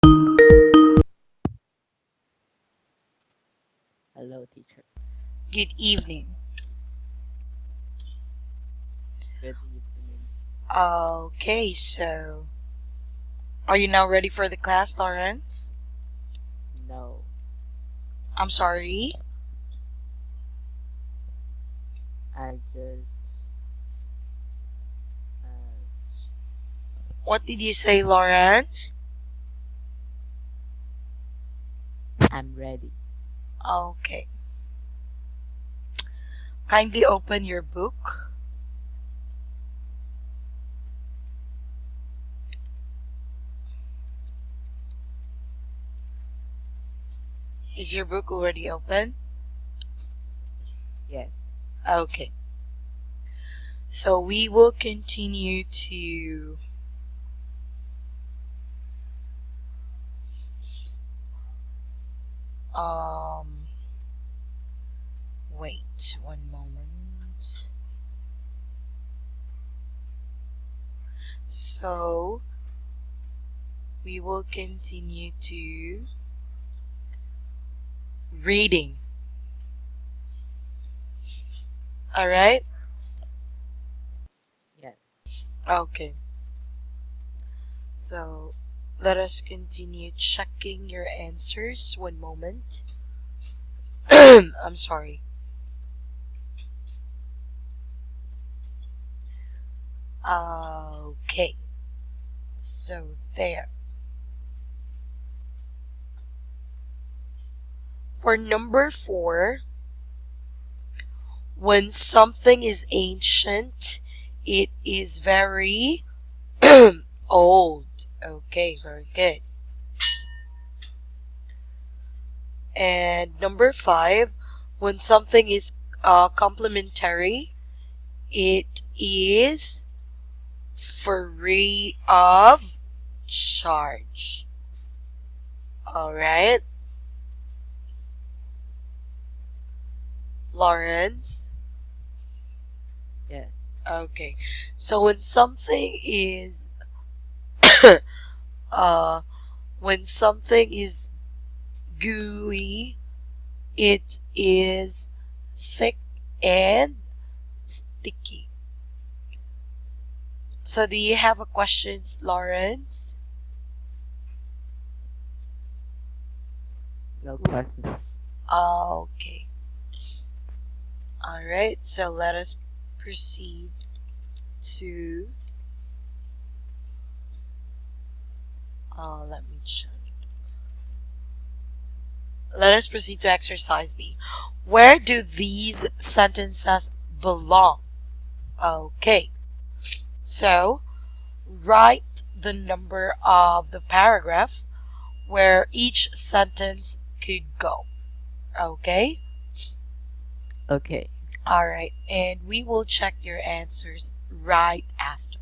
Hello, teacher. Good evening. Good evening. Okay, so are you now ready for the class, Lawrence? No, I'm sorry. I just uh, What did you say, Lawrence? I'm ready. Okay. Kindly open your book. Is your book already open? Yes. Okay. So we will continue to um wait one moment. So we will continue to reading. All right? Yes. Okay. So let us continue checking your answers. One moment. I'm sorry. Okay. So there. For number four, when something is ancient, it is very old. Okay, very good. And number five, when something is complementary, it is free of charge. All right, Lawrence. Yes. Okay, so uh when something is gooey, it is thick and sticky. So do you have a questions, Lawrence? No questions. Okay. All right. So let us proceed to let me check. Let us proceed to exercise B. Where do these sentences belong? Okay. So write the number of the paragraph where each sentence could go. Okay? Okay. All right. And we will check your answers right after.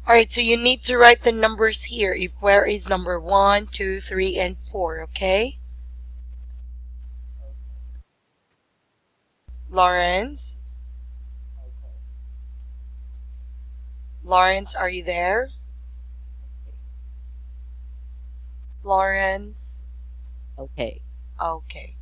All right. So you need to write the numbers here. If where is number one, two, three, and four. Okay? Lawrence? Lawrence, are you there? Lawrence? Okay. Okay.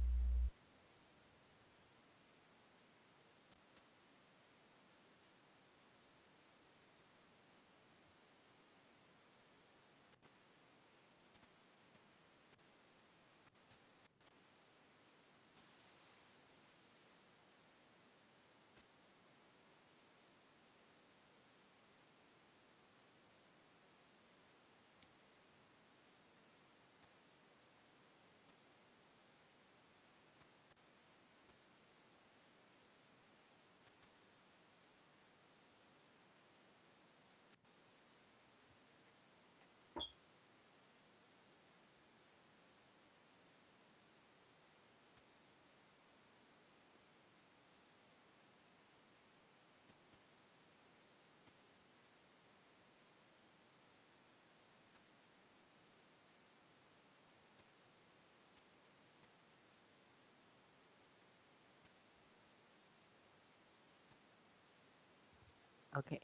Okay.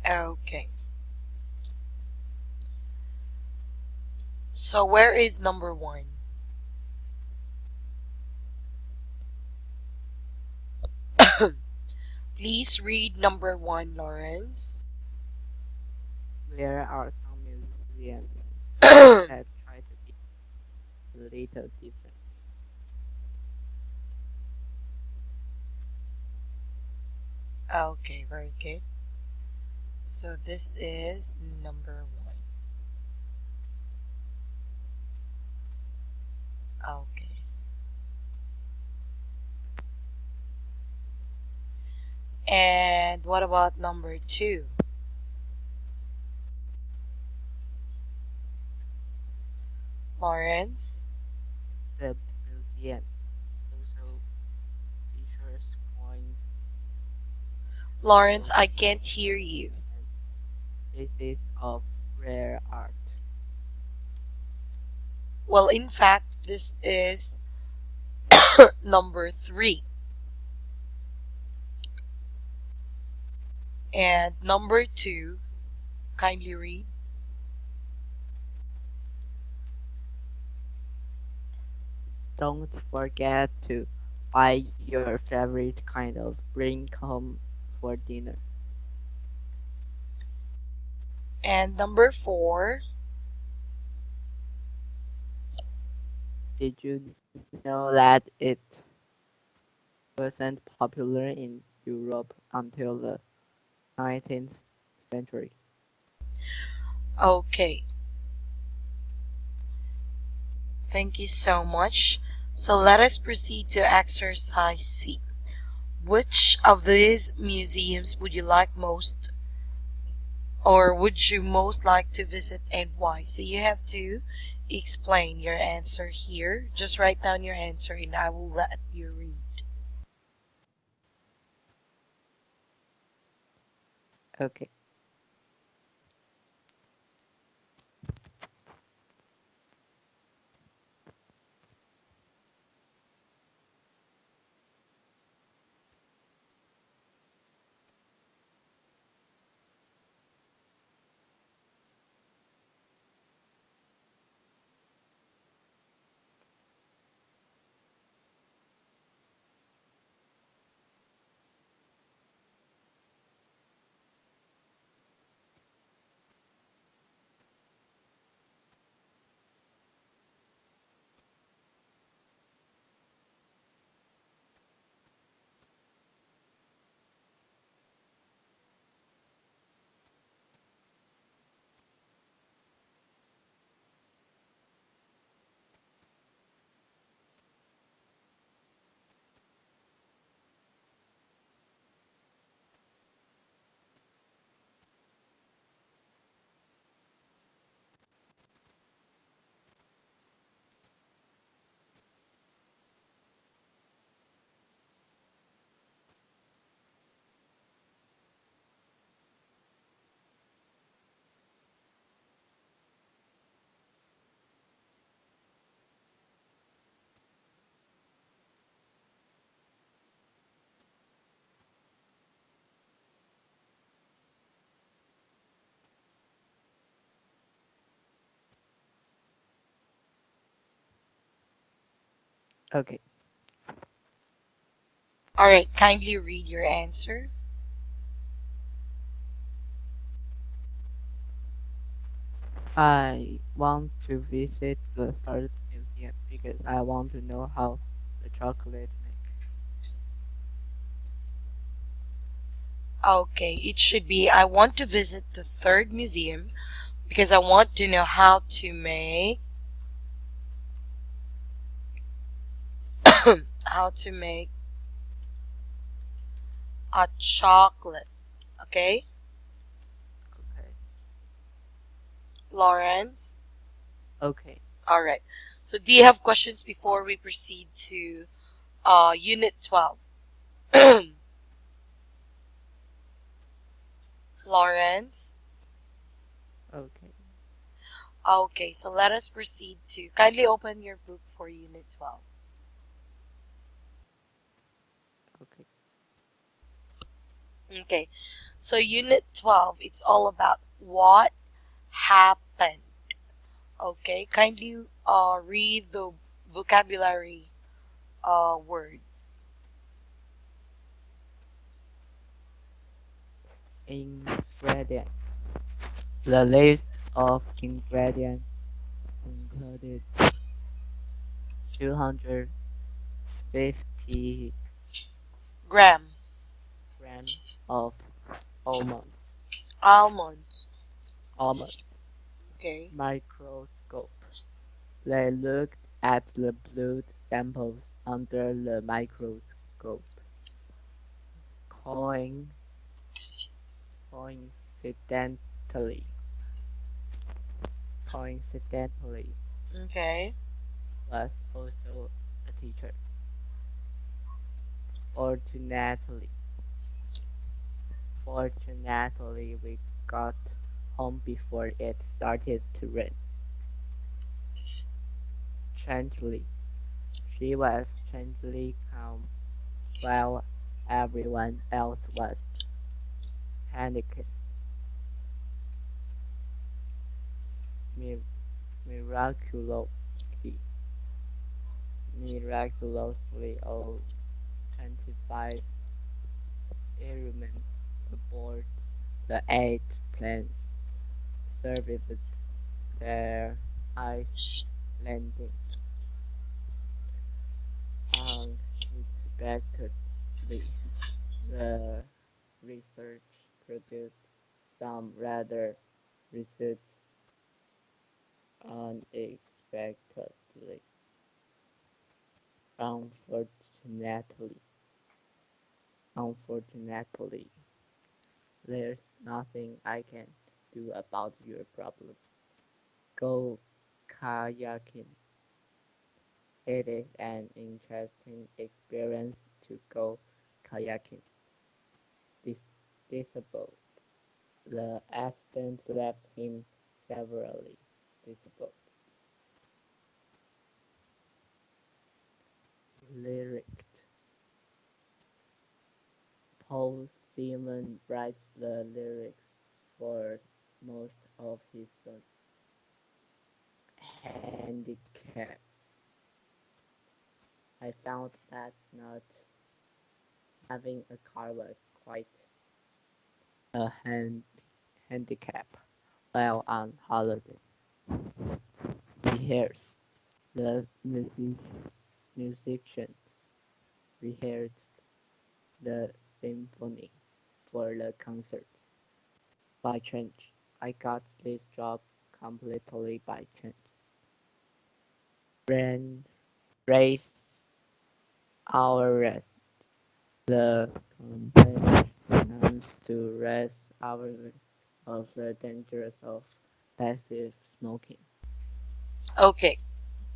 Okay. So where is number one? Please read number one, Lawrence. Where are some museums that try to be a little different? Okay, very good. So this is number one. Okay. And what about number two? Lawrence? The museum also features coins, Lawrence, I jewelry, can't hear you. and pieces of rare art. Well, in fact, this is number three. And number two, kindly read. Don't forget to buy your favorite kind of bring home for dinner. And number four, Did you know that it wasn't popular in Europe until the 19th century? okay. Thank you so much. So let us proceed to exercise C. Which of these museums would you like most, or would you most like to visit, and why? So you have to explain your answer here. Just write down your answer and I will let you read. Okay. Okay. Alright, kindly read your answer. I want to visit the third museum because I want to know how the chocolate make. Okay, it should be I want to visit the third museum because I want to know how to make a chocolate. Okay? Okay. Lawrence? Okay. Alright. So do you have questions before we proceed to unit 12? Lawrence? Okay. Okay, so let us proceed to kindly open your book for unit 12. Okay. Okay. So unit 12, it's all about what happened. Okay. Kindly read the vocabulary words. Ingredient. The list of ingredients included 250 Gram. grams of almonds. Almonds. Almonds. Okay. Microscope. They looked at the blood samples under the microscope. Coin, coincidentally, coincidentally, Okay. was also a teacher. Fortunately, fortunately, we got home before it started to rain. Strangely, she was strangely calm while everyone else was panicking. Mir- miraculously, miraculously, all 25 airmen aboard the eight planes survived their ice landing unexpectedly. The research produced some rather results unexpectedly. Unfortunately, unfortunately, there's nothing I can do about your problem. Go kayaking. It is an interesting experience to go kayaking. Dis- disabled. The accident left him severely disabled. Lyric. Paul Simon writes the lyrics for most of his songs. Handicap. I found that not having a car was quite a handicap while on holiday. Rehearse. The musicians rehearsed the symphony for the concert. By chance, I got this job completely by chance. Ran race our rest. The campaign announced to raise awareness of the dangers of passive smoking. Okay.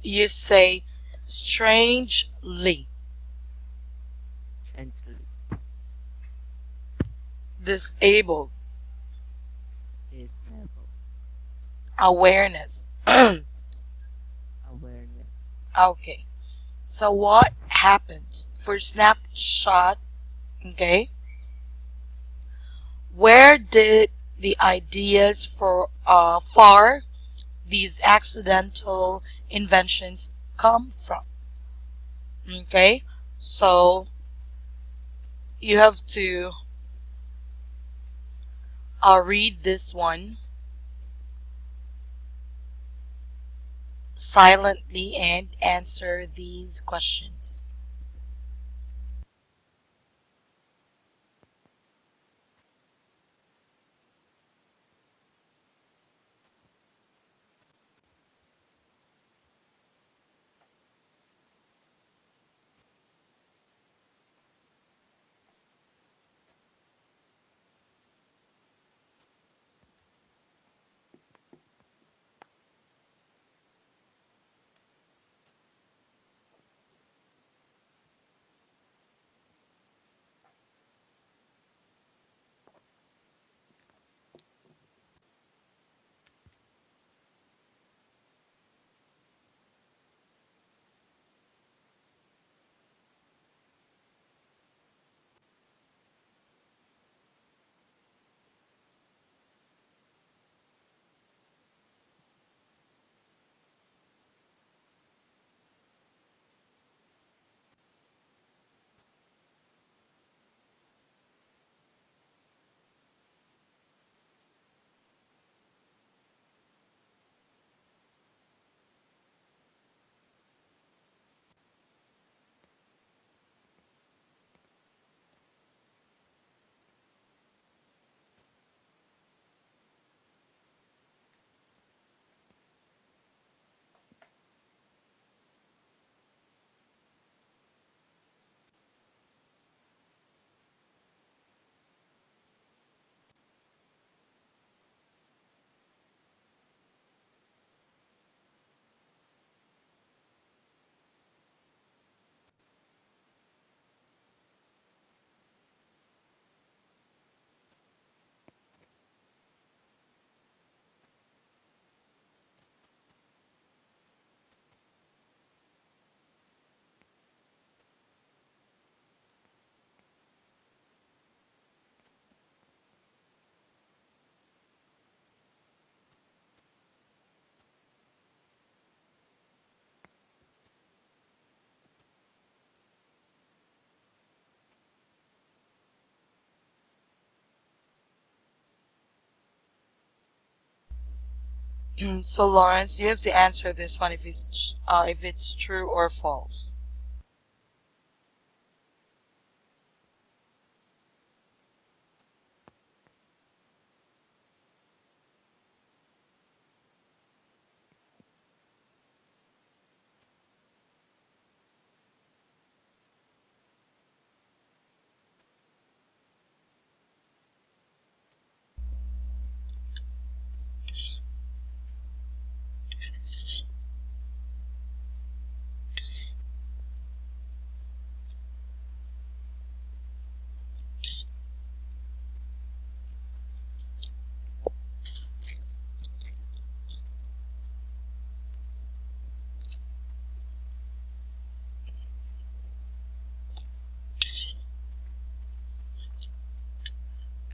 You say strangely. Gently Disabled. disable Awareness. awareness. Okay. So what happens for snapshot? Okay. Where did the ideas for these accidental inventions come from? Okay. So you have to read this one silently and answer these questions. So Lawrence, you have to answer this one if it's true or false.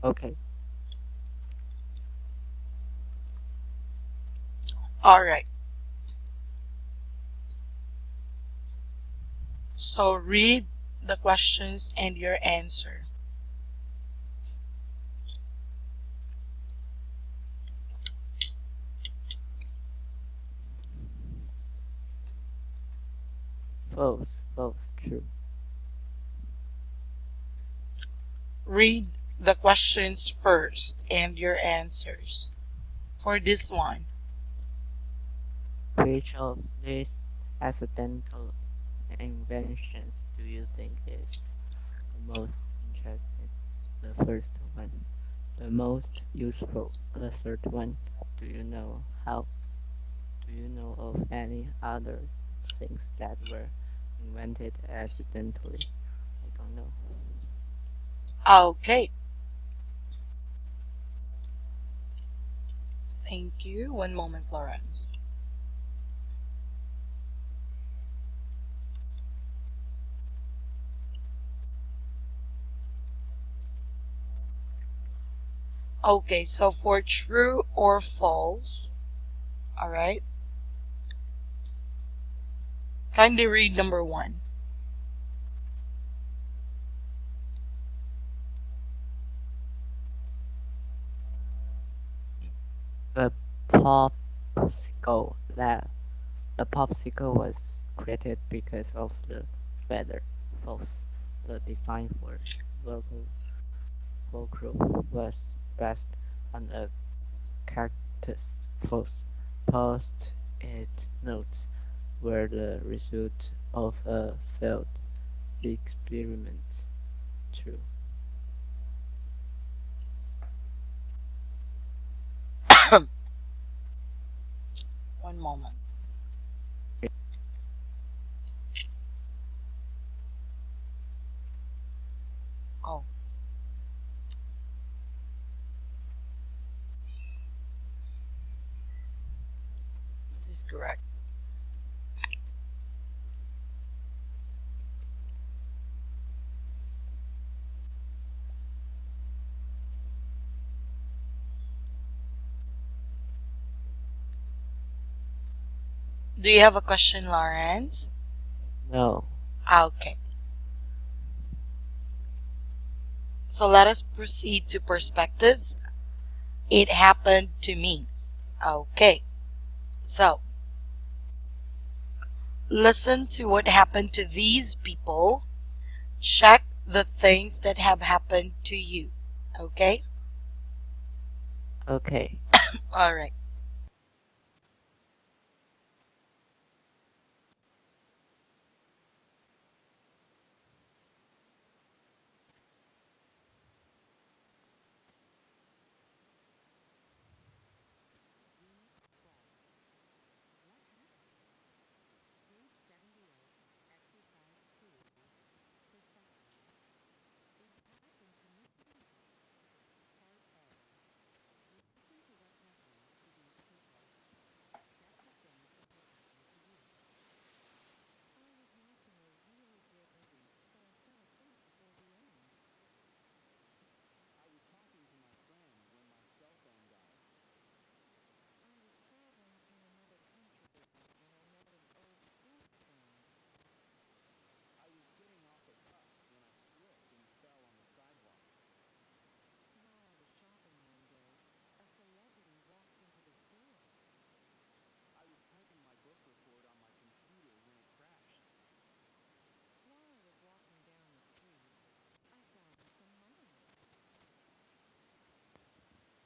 Okay. All right. So read the questions and your answer. False. False. True. Read the questions first and your answers. For this one, Which of these accidental inventions do you think is the most interesting? The first one. The most useful. The third one. Do you know how? Do you know of any other things that were invented accidentally? I don't know. okay. Thank you. One moment, Lawrence. Okay, so for true or false, all right. Kindly read number one. The popsicle. The popsicle was created because of the weather. False. The design for Velcro was based on a cactus. False. Post-it notes were the result of a failed experiment. True. One moment. Oh, this is correct. Do you have a question, Lawrence? No. Okay. So let us proceed to perspectives. It happened to me. Okay. So listen to what happened to these people. Check the things that have happened to you. Okay? Okay. All right.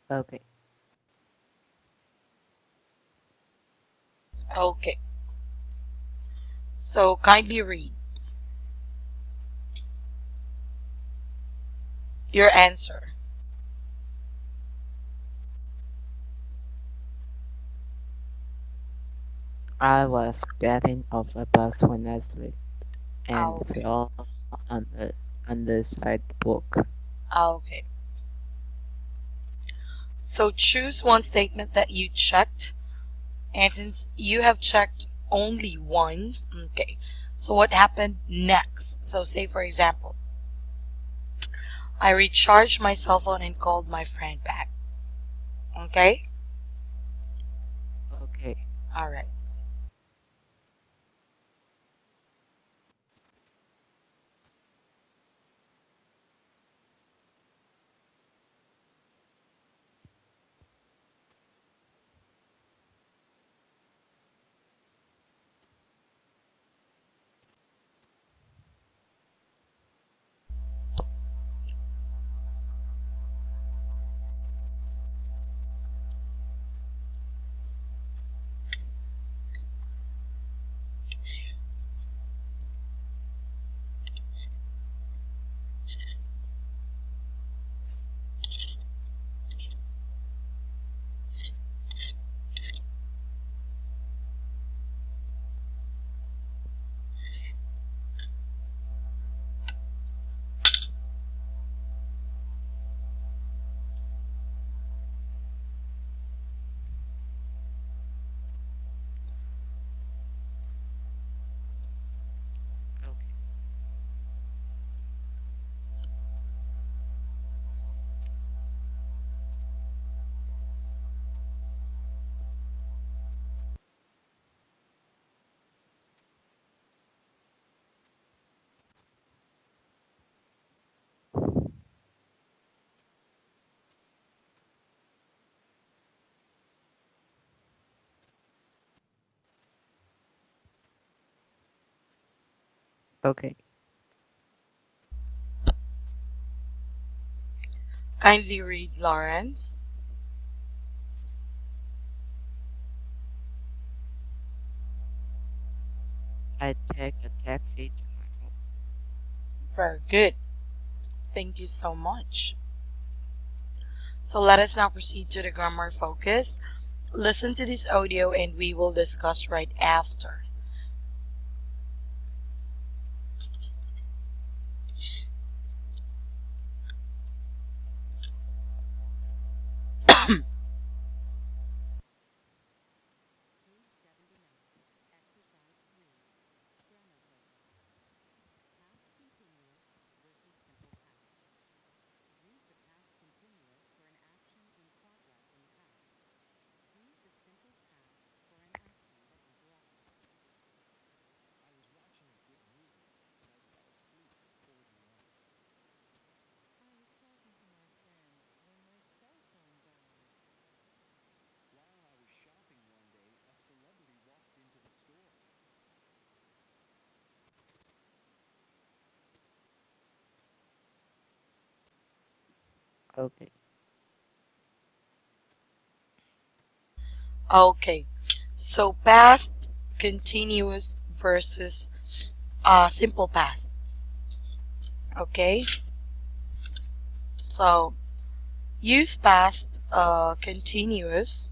Okay. Okay. So kindly read your answer. I was getting off a bus when I slipped and Okay. fell on the sidewalk. Okay. So choose one statement that you checked. And since you have checked only one, okay. So what happened next? So say for example, I recharged my cell phone and called my friend back. Okay? Okay. Alright. Okay. Okay. Kindly read Lawrence. I take a taxi to my home. Very good. Thank you so much. So let us now proceed to the grammar focus. Listen to this audio and we will discuss right after. Page 79. Exercise 3. Grammar focus. Past continuous versus simple past. Use the past continuous for an action in progress in the past. Use the simple past for an action that never occurred. I was watching a good movie, but I fell asleep toward the end. I was talking to my friend when my cell phone died. While I was shopping one day, a celebrity walked into the store. Okay. Okay. So past continuous versus simple past. Okay. So use past continuous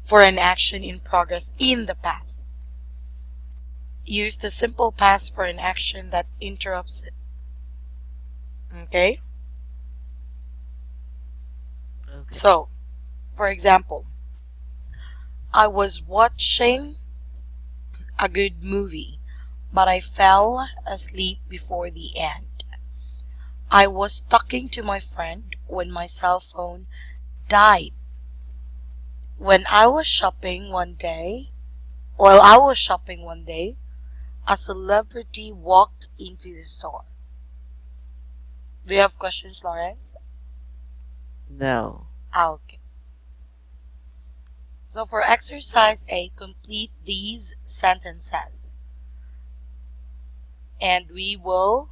for an action in progress in the past. Use the simple past for an action that interrupts it. Okay? Okay. So, for example, I was watching a good movie, but I fell asleep before the end. I was talking to my friend when my cell phone died. When I was shopping one day, while I was shopping one day, a celebrity walked into the store. Do you have questions, Lawrence? No. Okay. So for exercise A, complete these sentences. And we will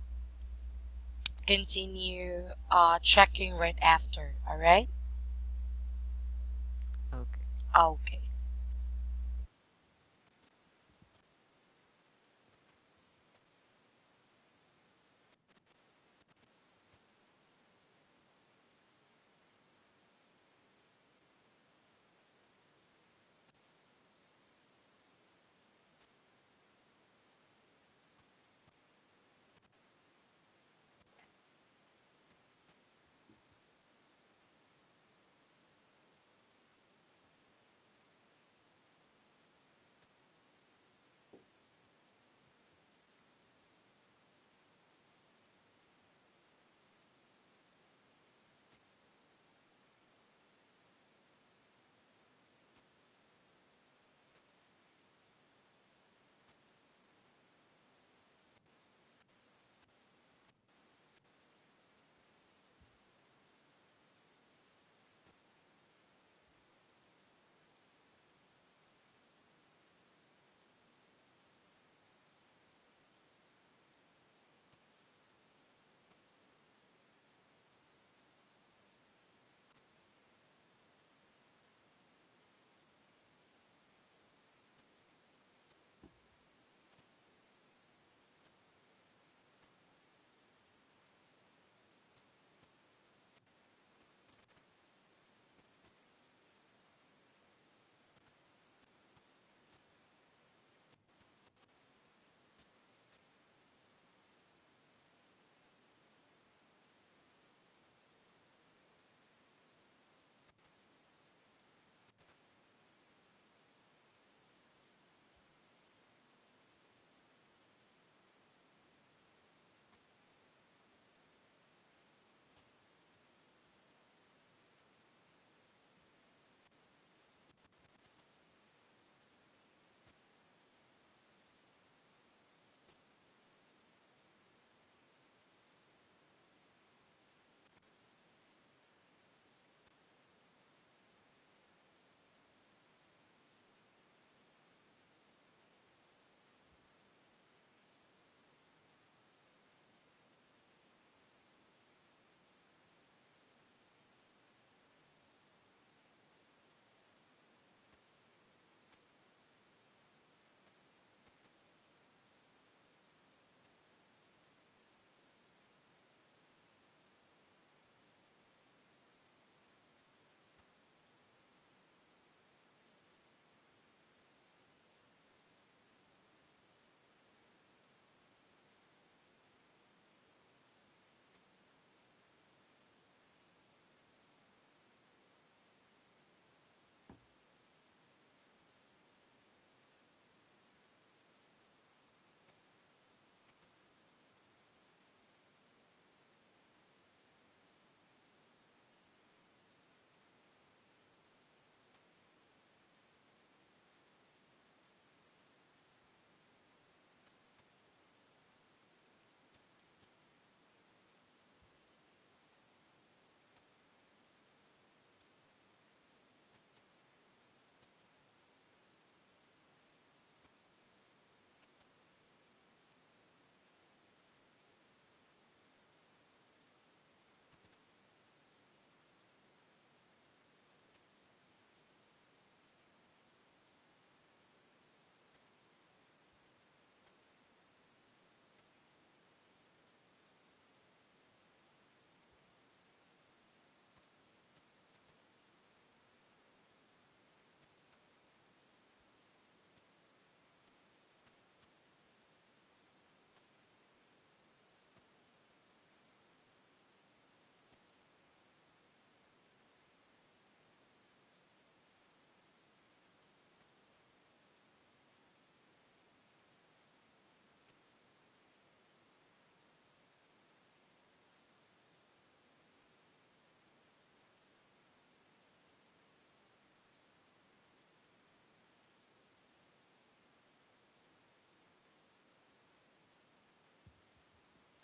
continue checking right after. Alright? Okay.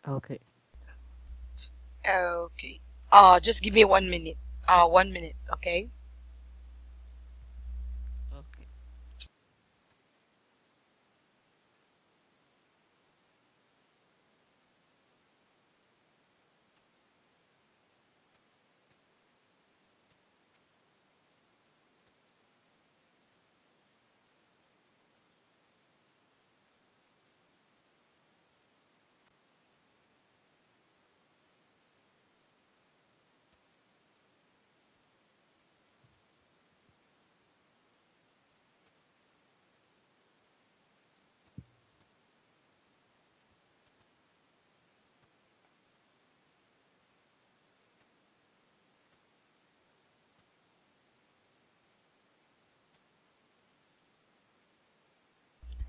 Okay. Okay. Just give me 1 minute. 1 minute, okay? Okay.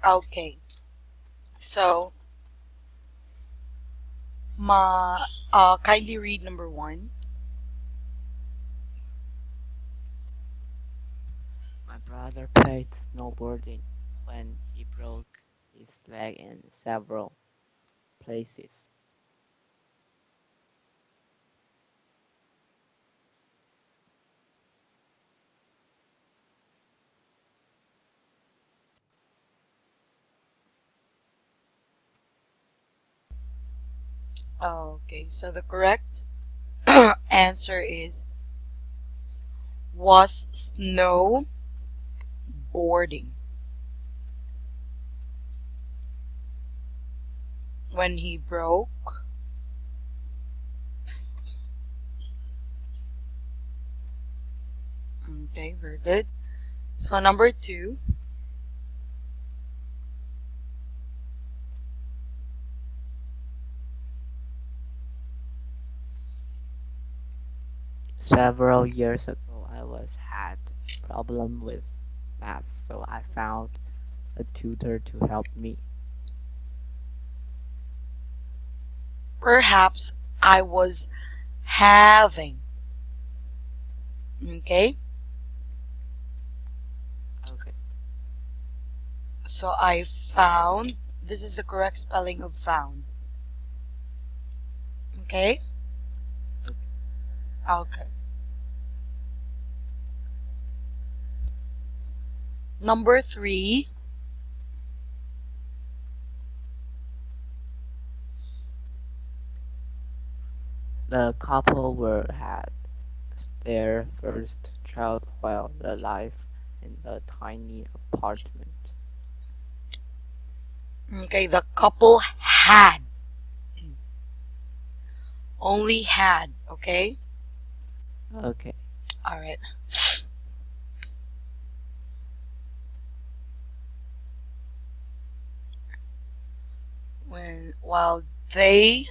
Okay. So, kindly read number one. My brother played snowboarding when he broke his leg in several places. Okay, so the correct answer is was snowboarding when he broke. Okay, very good. So number two. Several years ago, I was had problem with math, so I found a tutor to help me. Perhaps I was having. Okay, Okay, so I found. This is the correct spelling of found. Okay, okay. okay. Number three. The couple were had their first child while alive in a tiny apartment. Okay, the couple had. Only had. Okay, Okay, all right. When they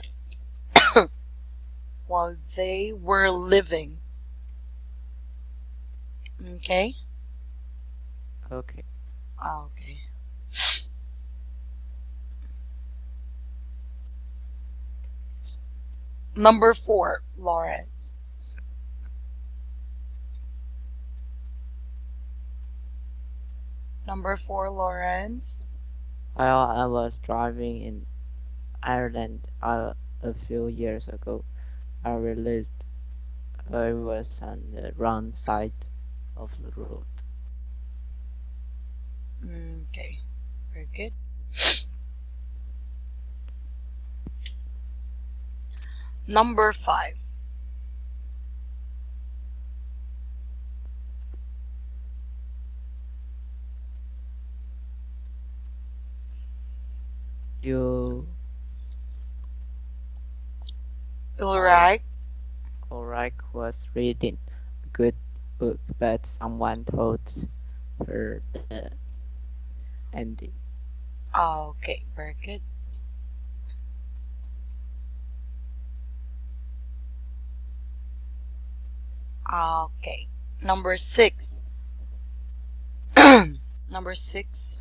while they were living. Okay, okay. okay. Number four, Lawrence. Number four, Lawrence. While I was driving in Ireland a few years ago, I realized I was on the wrong side of the road. Okay, very good. Number five. You Ul- Ulrich. Ulrich was reading a good book, but someone told her the ending. Okay, very good. Okay, number six. Number six.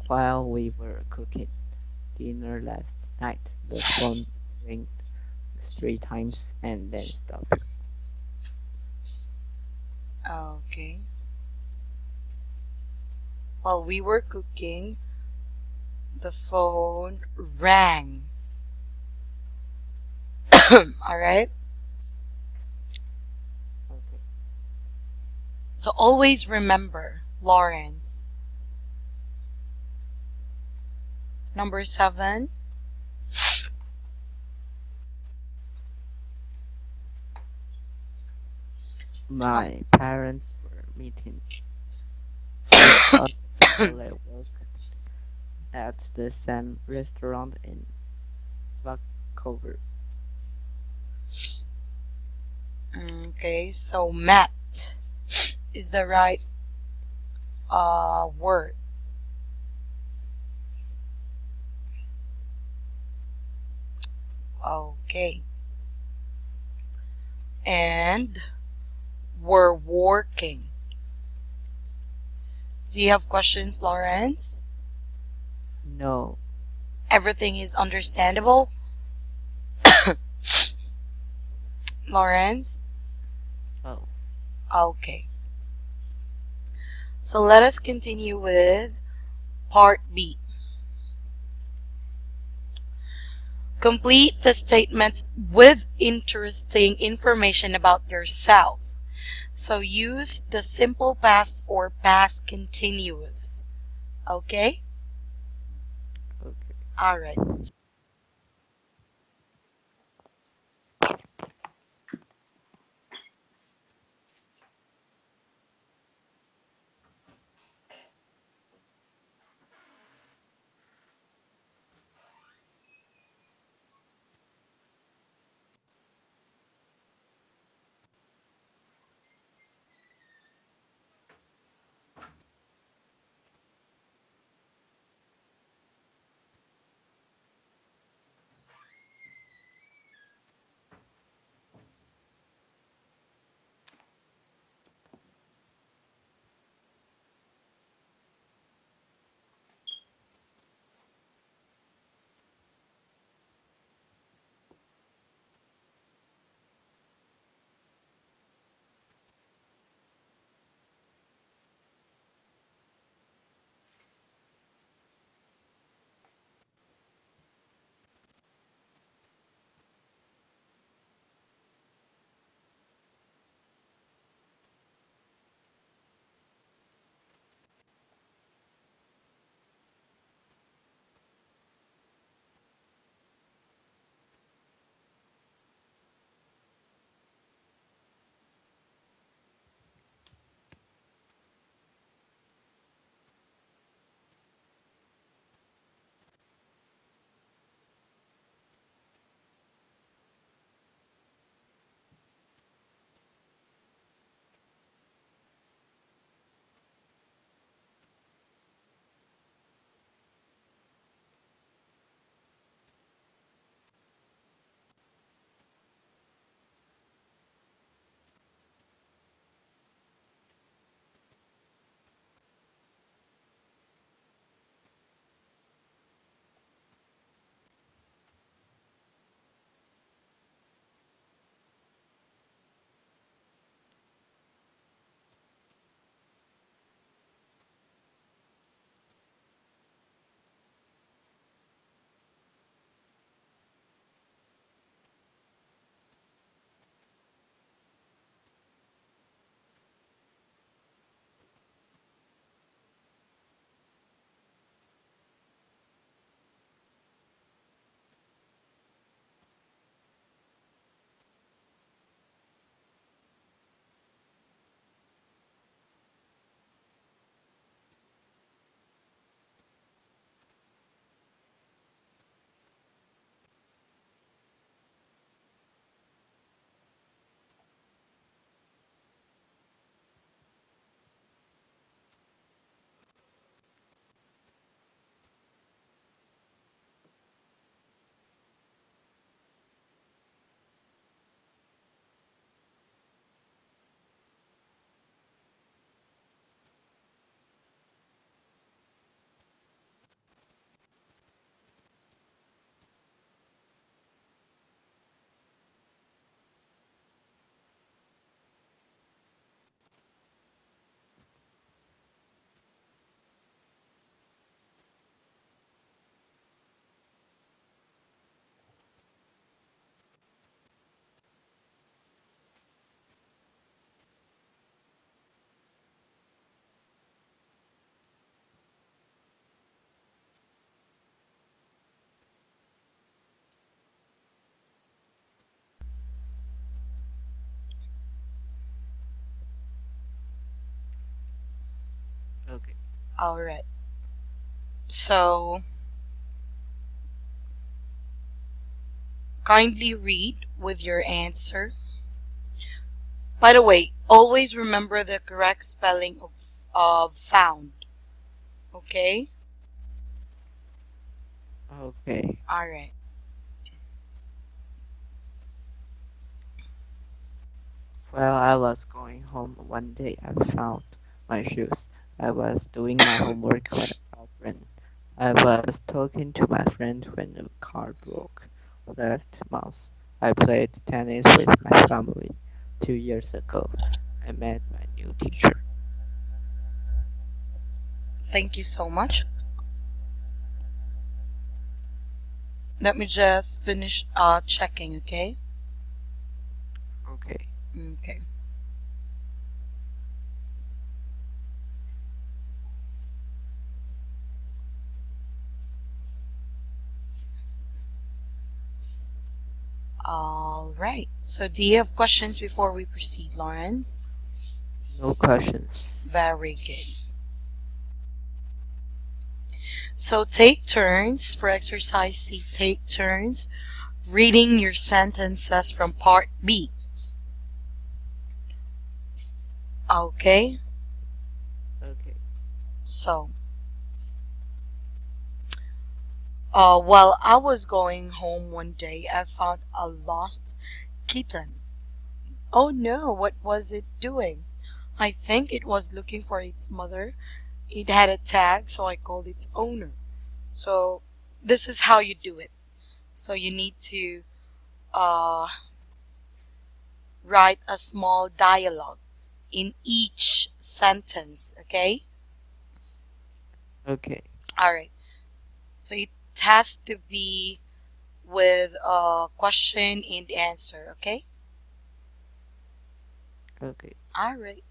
While we were cooking dinner last night, the phone rang 3 times and then stopped. Okay. While we were cooking, the phone rang. All right. Okay. So always remember, Lawrence. Number seven. My parents were meeting other people at work at the same restaurant in Vancouver. Okay, so Matt is the right word. Okay. and we're working. Do you have questions, Lawrence? No. Everything is understandable, Lawrence? Oh, Okay. So let us continue with part B. Complete the statements with interesting information about yourself. So use the simple past or past continuous. Okay? okay. Alright. Okay. Alright. So kindly read with your answer. By the way, always remember the correct spelling of found. Okay? Okay. Alright. While I was going home one day, I found my shoes. I was doing my homework when I was talking to my friend when the car broke. Last month, I played tennis with my family. 2 years ago, I met my new teacher. Thank you so much. Let me just finish checking, okay? Okay, Okay. All right. So, do you have questions before we proceed, Lawrence? no questions. Very good. So, take turns for exercise C. Take turns reading your sentences from part B. Okay? Okay, So, while I was going home one day, I found a lost kitten. Oh no, what was it doing? I think it was looking for its mother. It had a tag, so I called its owner. So, this is how you do it. So, you need to uh, write a small dialogue in each sentence, okay? okay, All right. So, it has to be with a question and answer, okay? okay. All right.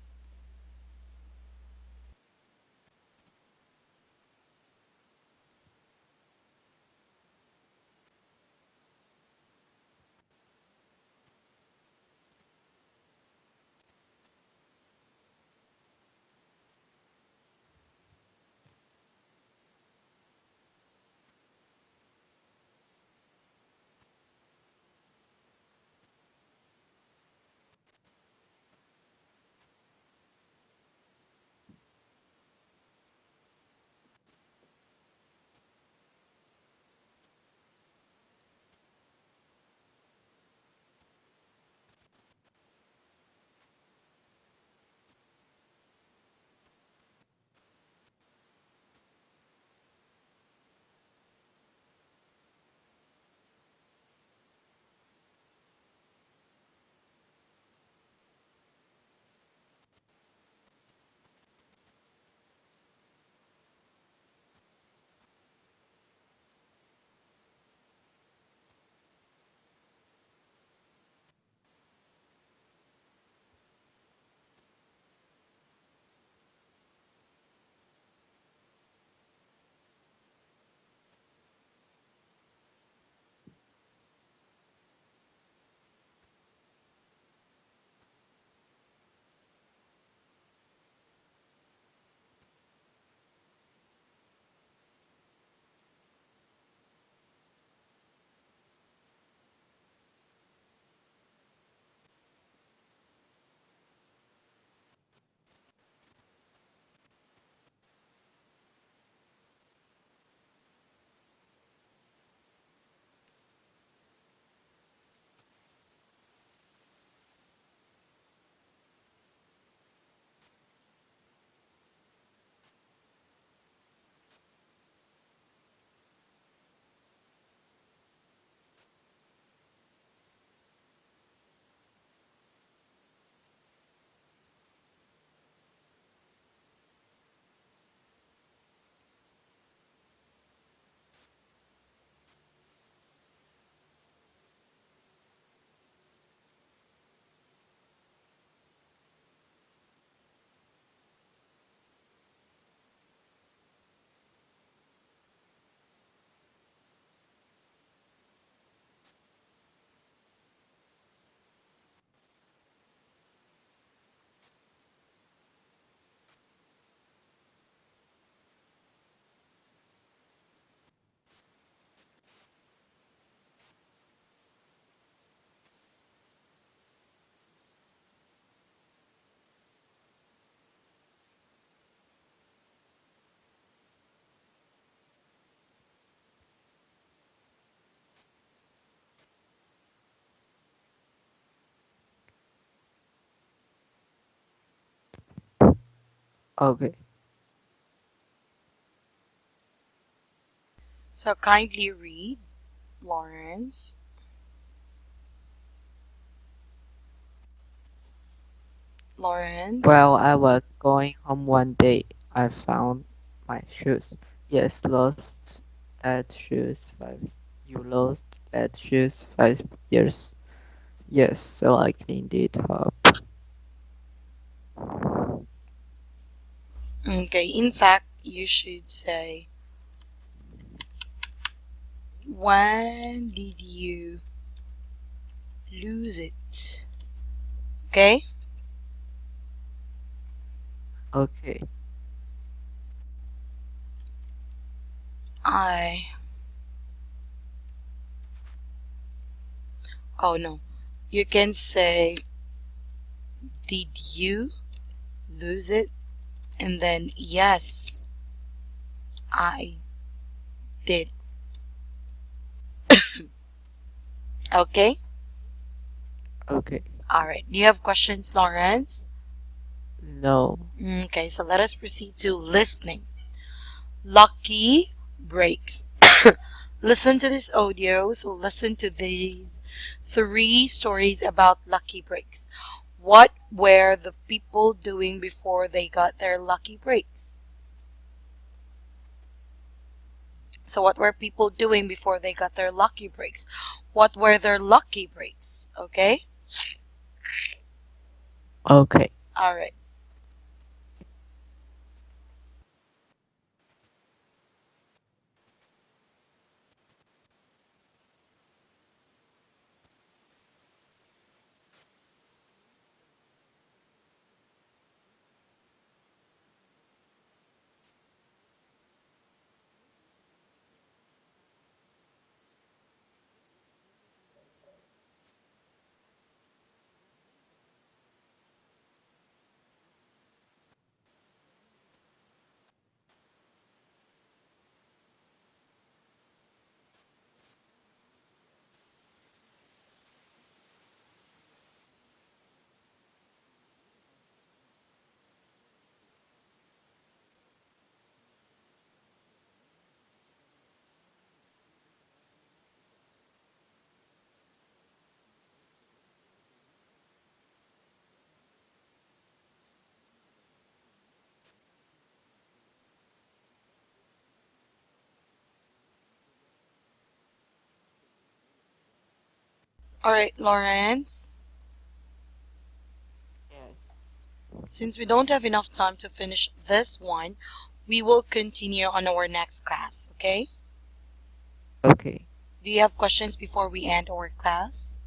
Okay. So kindly read, Lawrence. Lawrence. While I was going home one day, I found my shoes. Yes, lost that shoes 5. You lost that shoes 5 years. Yes, so I cleaned it up. Okay, in fact, you should say, when did you lose it? Okay? Okay. I. Oh no. You can say, did you lose it? And then, yes, I did. Okay? Okay. Alright. Do you have questions, Lawrence? No. Okay, so let us proceed to listening. Lucky breaks. Listen to this audio. So listen to these 3 stories about lucky breaks. What were the people doing before they got their lucky breaks? So what were people doing before they got their lucky breaks? What were their lucky breaks? Okay? Okay. Alright. Alright, Lawrence. Yes. Since we don't have enough time to finish this one, we will continue on our next class, okay? Okay. Do you have questions before we end our class?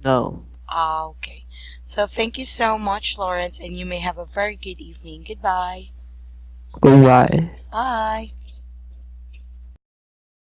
No. Okay. So thank you so much, Lawrence, and you may have a very good evening. Goodbye. Goodbye. Bye.